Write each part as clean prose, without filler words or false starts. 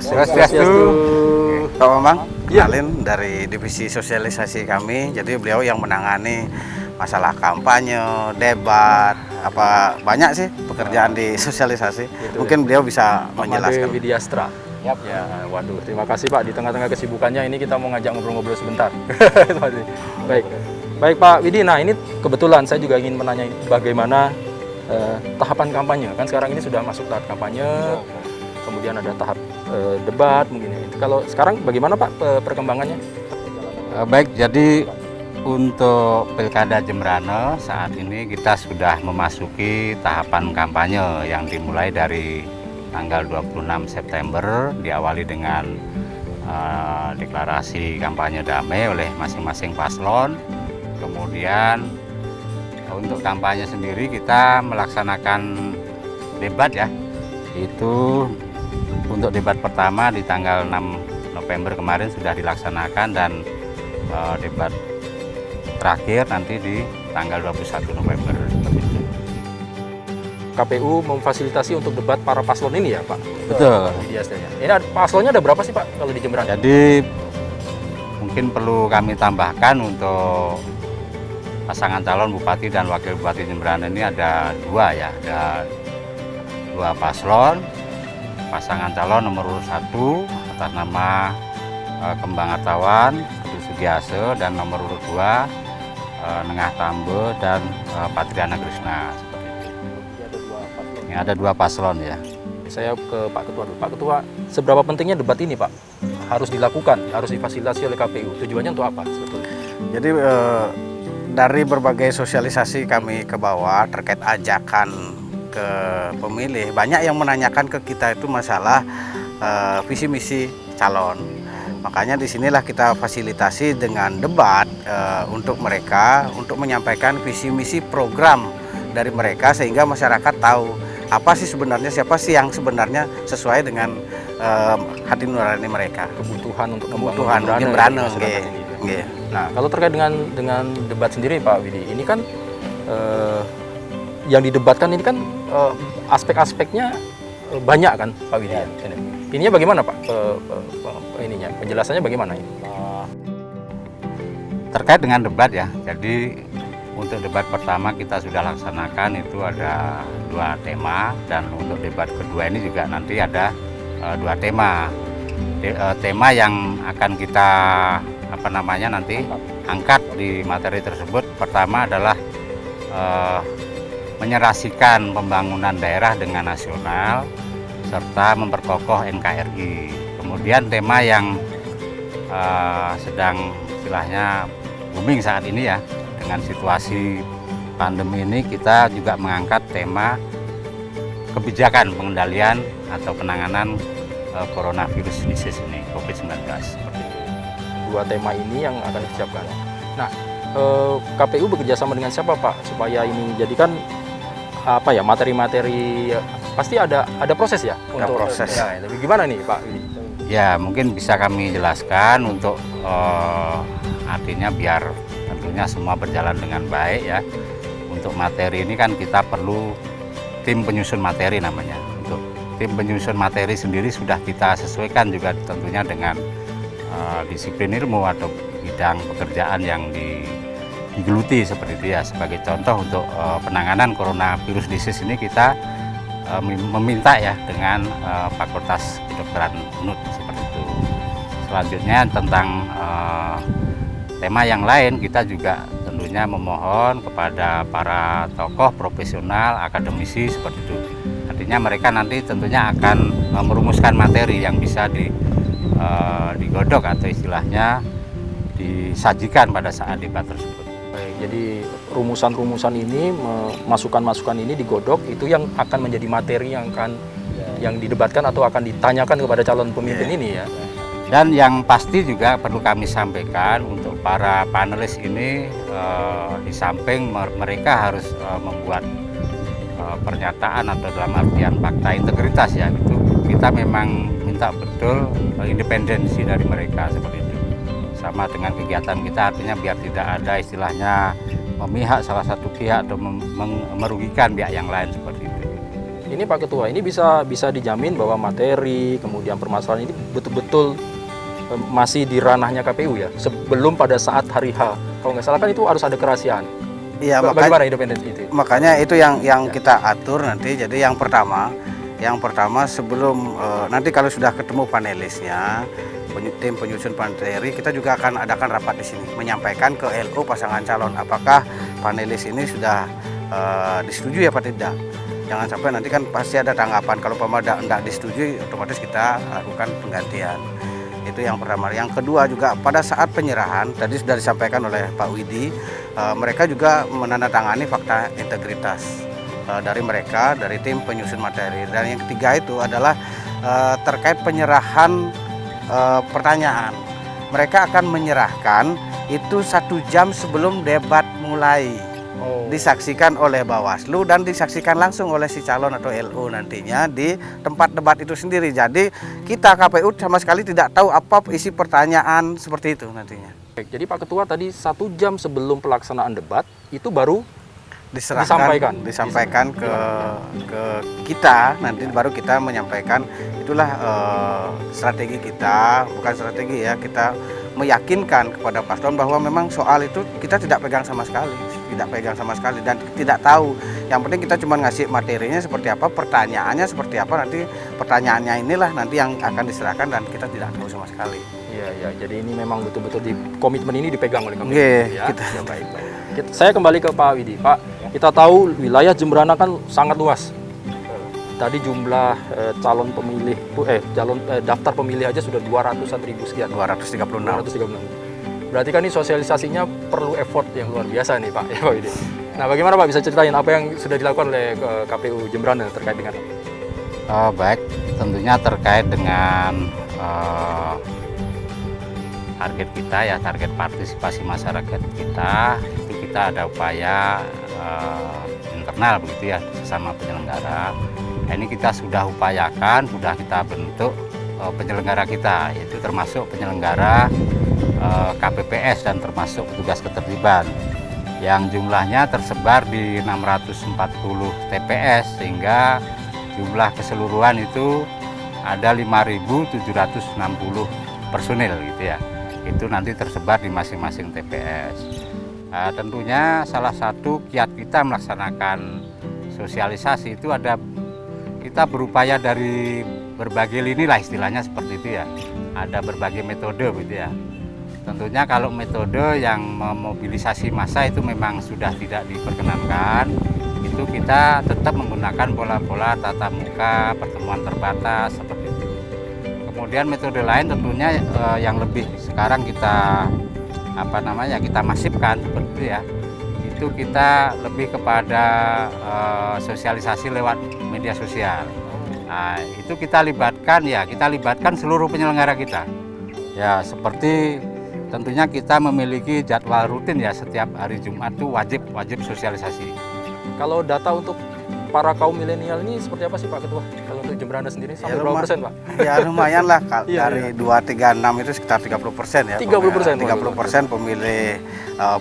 Swastiastu. Pak Bambang, Iya. kenalin dari divisi sosialisasi kami. Jadi beliau yang menangani masalah kampanye, debat, apa banyak sih pekerjaan di sosialisasi. Gitu. Mungkin beliau bisa Pak Made menjelaskan. Widyastra. Yap. Ya, waduh, terima kasih Pak. Di tengah-tengah kesibukannya ini kita mau ngajak ngobrol-ngobrol sebentar. Baik, baik Pak Widi. Nah ini kebetulan saya juga ingin menanya bagaimana tahapan kampanye. Kan sekarang ini sudah masuk tahap kampanye, kemudian ada tahap debat mungkin. Kalau sekarang bagaimana Pak perkembangannya? Baik, jadi untuk Pilkada Jembrana saat ini kita sudah memasuki tahapan kampanye yang dimulai dari tanggal 26 September, diawali dengan deklarasi kampanye damai oleh masing-masing paslon. Kemudian untuk kampanye sendiri kita melaksanakan debat ya. Itu untuk debat pertama di tanggal 6 November kemarin sudah dilaksanakan, dan debat terakhir nanti di tanggal 21 November. KPU memfasilitasi untuk debat para paslon ini ya Pak? Betul. Ini paslonnya ada berapa sih Pak kalau di Jembrana? Jadi mungkin perlu kami tambahkan untuk pasangan calon Bupati dan Wakil Bupati Jembrana ini ada dua ya, ada dua paslon. Pasangan calon nomor urut 1 atas nama Kembang Artawan Sugiase, dan nomor urut 2 Nengah Tambe dan Patriana Krishna. Ini ada dua paslon ya. Saya ke Pak Ketua dulu. Pak Ketua, seberapa pentingnya debat ini Pak? Harus dilakukan, harus difasilitasi oleh KPU. Tujuannya untuk apa sebetulnya? Jadi dari berbagai sosialisasi kami ke bawah terkait ajakan ke pemilih, banyak yang menanyakan ke kita itu masalah visi misi calon. Makanya disinilah kita fasilitasi dengan debat untuk mereka, untuk menyampaikan visi misi program dari mereka, sehingga masyarakat tahu apa sih sebenarnya, siapa sih yang sebenarnya sesuai dengan hati nurani mereka. Kebutuhan untuk Kebutuhan Jembrana. nggih. Nah, kalau terkait dengan debat sendiri Pak Widi, ini kan yang didebatkan ini kan aspek-aspeknya banyak kan Pak Widi ya. Ininya bagaimana Pak? Ininya penjelasannya bagaimana ini? Terkait dengan debat ya, jadi untuk debat pertama kita sudah laksanakan itu ada 2 tema, dan untuk debat kedua ini juga nanti ada 2 tema. Tema yang akan kita nanti angkat di materi tersebut, pertama adalah menyerasikan pembangunan daerah dengan nasional serta memperkokoh NKRI. Kemudian tema yang sedang istilahnya booming saat ini ya, dengan situasi pandemi ini, kita juga mengangkat tema kebijakan pengendalian atau penanganan coronavirus disease ini, COVID-19. Seperti itu. 2 tema ini yang akan disiapkan. Nah, KPU bekerjasama dengan siapa Pak supaya ini jadikan materi-materi, pasti ada proses ya? Ada proses. Ya, tapi gimana nih Pak? Ya, mungkin bisa kami jelaskan untuk artinya biar tentunya semua berjalan dengan baik ya. Untuk materi ini kan kita perlu tim penyusun materi namanya. Untuk tim penyusun materi sendiri sudah kita sesuaikan juga tentunya dengan disiplin ilmu atau bidang pekerjaan yang digeluti seperti itu ya. Sebagai contoh untuk penanganan coronavirus disease ini kita meminta ya dengan Fakultas Kedokteran UNUD seperti itu. Selanjutnya tentang tema yang lain, kita juga tentunya memohon kepada para tokoh profesional, akademisi seperti itu. Artinya mereka nanti tentunya akan merumuskan materi yang bisa digodok atau istilahnya disajikan pada saat debat tersebut. Baik, jadi rumusan-rumusan ini, masukan-masukan ini digodok, itu yang akan menjadi materi yang didebatkan atau akan ditanyakan kepada calon pemimpin ini ya. Dan yang pasti juga perlu kami sampaikan untuk para panelis ini, di samping mereka harus membuat pernyataan atau dalam artian fakta integritas ya, itu kita memang minta betul independensi dari mereka seperti itu. Sama dengan kegiatan kita, artinya biar tidak ada istilahnya memihak salah satu pihak atau merugikan pihak yang lain seperti itu. Ini Pak Ketua, ini bisa dijamin bahwa materi kemudian permasalahan ini betul-betul masih di ranahnya KPU ya, sebelum pada saat hari H. Kalau nggak salah kan itu harus ada kerahasiaan. Iya, Bagaimana independensi itu? makanya itu yang kita atur nanti. Jadi yang pertama sebelum nanti kalau sudah ketemu panelisnya, tim penyusun materi, kita juga akan adakan rapat di sini menyampaikan ke LO pasangan calon apakah panelis ini sudah disetujui apa tidak. Jangan sampai nanti kan pasti ada tanggapan, kalau tidak disetujui otomatis kita lakukan penggantian. Itu yang pertama. Yang kedua juga pada saat penyerahan tadi sudah disampaikan oleh Pak Widi, mereka juga menandatangani fakta integritas dari mereka, dari tim penyusun materi. Dan yang ketiga itu adalah terkait penyerahan pertanyaan. Mereka akan menyerahkan itu 1 jam sebelum debat mulai. Disaksikan oleh Bawaslu dan disaksikan langsung oleh si calon atau LO nantinya di tempat debat itu sendiri. Jadi kita KPU sama sekali tidak tahu apa isi pertanyaan seperti itu nantinya. Baik, jadi Pak Ketua tadi 1 jam sebelum pelaksanaan debat itu baru disampaikan ke kita, nanti baru kita menyampaikan. Itulah strategi kita, bukan strategi ya, kita meyakinkan kepada paslon bahwa memang soal itu kita tidak pegang sama sekali dan tidak tahu. Yang penting kita cuma ngasih materinya seperti apa, pertanyaannya seperti apa, nanti pertanyaannya inilah nanti yang akan diserahkan dan kita tidak tahu sama sekali. Iya, jadi ini memang betul-betul komitmen ini dipegang oleh KPU. Ya, Ya, baik. Saya kembali ke Pak Widi. Pak, kita tahu wilayah Jemberana kan sangat luas. Tadi jumlah calon pemilih, daftar pemilih aja sudah 200-an ribu sekian. 236. Berarti kan ini sosialisasinya perlu effort yang luar biasa nih Pak. Ya, Pak Widi. Nah, bagaimana Pak bisa ceritain apa yang sudah dilakukan oleh KPU Jemberana terkait dengan ini? Baik, tentunya terkait dengan target kita ya, target partisipasi masyarakat kita, itu kita ada upaya internal begitu ya, sesama penyelenggara. Ini kita sudah upayakan, sudah kita bentuk penyelenggara kita, yaitu termasuk penyelenggara KPPS dan termasuk petugas ketertiban yang jumlahnya tersebar di 640 TPS, sehingga jumlah keseluruhan itu ada 5.760 personil gitu ya. Itu nanti tersebar di masing-masing TPS. Tentunya salah satu kiat kita melaksanakan sosialisasi itu ada, kita berupaya dari berbagai lini lah istilahnya seperti itu ya. Ada berbagai metode gitu ya. Tentunya kalau metode yang memobilisasi massa itu memang sudah tidak diperkenankan. Itu kita tetap menggunakan pola-pola tatap muka, pertemuan terbatas seperti itu. Kemudian metode lain tentunya yang lebih sekarang kita kita masifkan seperti itu ya. Itu kita lebih kepada sosialisasi lewat media sosial. Nah, itu kita libatkan seluruh penyelenggara kita. Ya, seperti tentunya kita memiliki jadwal rutin ya, setiap hari Jumat itu wajib sosialisasi. Kalau data untuk para kaum milenial ini seperti apa sih Pak Ketua? Kalau untuk Jemberana sendiri sampai berapa persen Pak? Ya lumayan lah, dari 236 itu sekitar 30% ya. 30% pemilih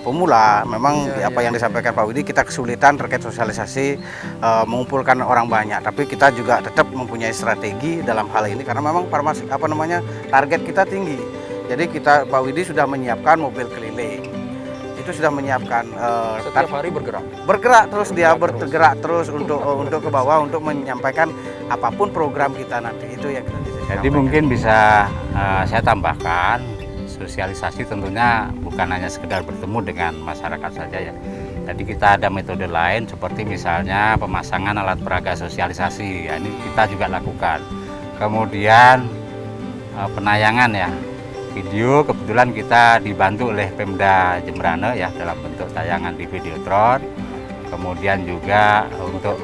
pemula. Memang apa yang disampaikan Pak Widi, kita kesulitan terkait sosialisasi mengumpulkan orang banyak. Tapi kita juga tetap mempunyai strategi dalam hal ini karena memang target kita tinggi. Jadi Pak Widi sudah menyiapkan mobil keliling. Itu sudah menyiapkan setiap hari bergerak terus untuk ke bawah untuk menyampaikan apapun program kita nanti. Itu yang kita jadi mungkin bisa saya tambahkan, sosialisasi tentunya bukan hanya sekedar bertemu dengan masyarakat saja ya. Jadi kita ada metode lain seperti misalnya pemasangan alat peraga sosialisasi ya, ini kita juga lakukan. Kemudian penayangan ya, video, kebetulan kita dibantu oleh Pemda Jemberana ya dalam bentuk tayangan di Videotron. Kemudian juga untuk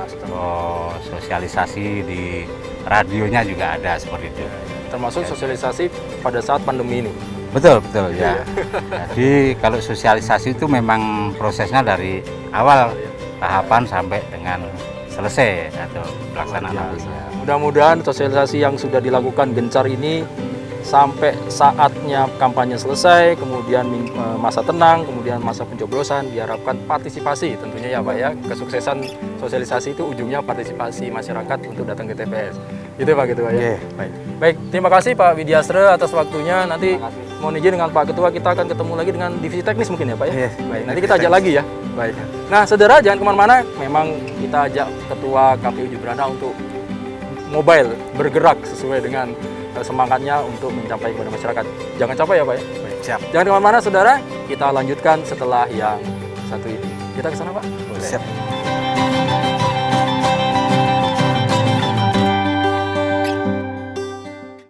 sosialisasi di radionya juga ada seperti itu. Termasuk sosialisasi pada saat pandemi ini. Betul ya. Jadi kalau sosialisasi itu memang prosesnya dari awal tahapan sampai dengan selesai atau pelaksanaan. Mudah-mudahan sosialisasi yang sudah dilakukan gencar ini sampai saatnya kampanye selesai, kemudian masa tenang, kemudian masa pencoblosan, diharapkan partisipasi tentunya ya Pak ya. Kesuksesan sosialisasi itu ujungnya partisipasi masyarakat untuk datang ke TPS. Gitu Pak, gitu Pak ya. Iya. Baik, terima kasih Pak Widyastra atas waktunya. Nanti mohon izin dengan Pak Ketua kita akan ketemu lagi dengan divisi teknis mungkin ya Pak ya. Iya. Baik, nanti kita ajak lagi ya. Baik. Nah, saudara jangan kemana-mana. Memang kita ajak Ketua KPU Jemberana untuk mobile bergerak sesuai dengan semangatnya untuk mencapai kepada masyarakat. Jangan capek ya Pak ya. Baik. Siap. Jangan kemana-mana saudara. Kita lanjutkan setelah yang satu ini. Kita ke sana Pak. Boleh. Siap.